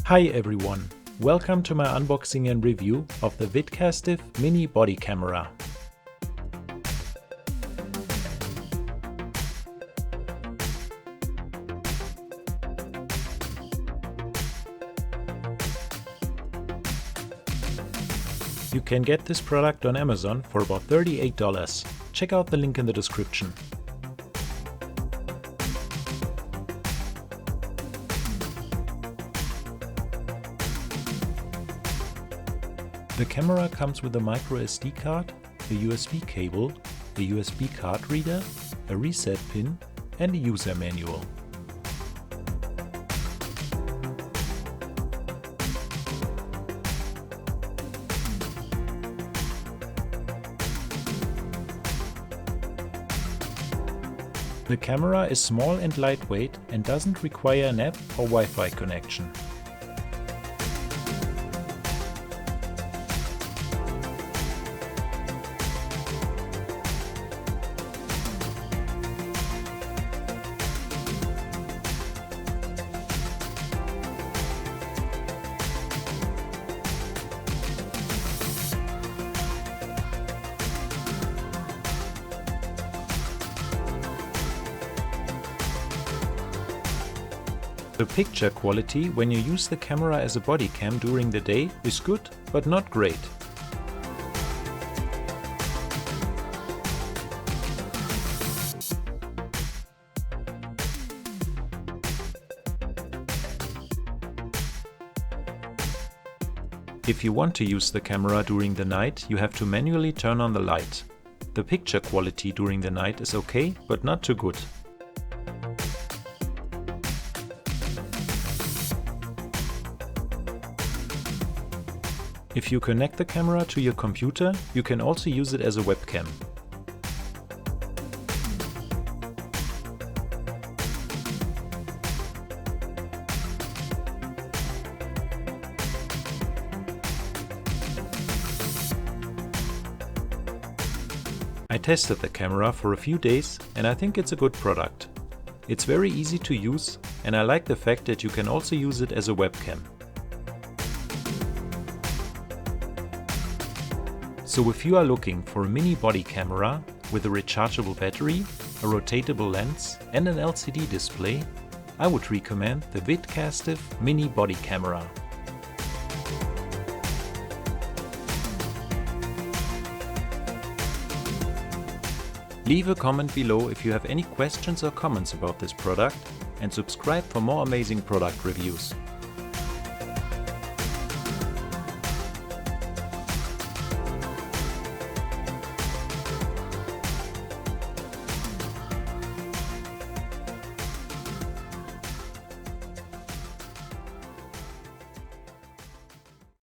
Hi everyone, welcome to my unboxing and review of the VIDCASTIVE mini body camera. You can get this product on Amazon for about $38. Check out the link in the description. The camera comes with a micro SD card, a USB cable, a USB card reader, a reset pin and a user manual. The camera is small and lightweight and doesn't require an app or Wi-Fi connection. The picture quality when you use the camera as a body cam during the day is good, but not great. If you want to use the camera during the night, you have to manually turn on the light. The picture quality during the night is okay, but not too good. If you connect the camera to your computer, you can also use it as a webcam. I tested the camera for a few days and I think it's a good product. It's very easy to use and I like the fact that you can also use it as a webcam. So if you are looking for a mini body camera with a rechargeable battery, a rotatable lens and an LCD display, I would recommend the VIDCASTIVE mini body camera. Leave a comment below if you have any questions or comments about this product and subscribe for more amazing product reviews.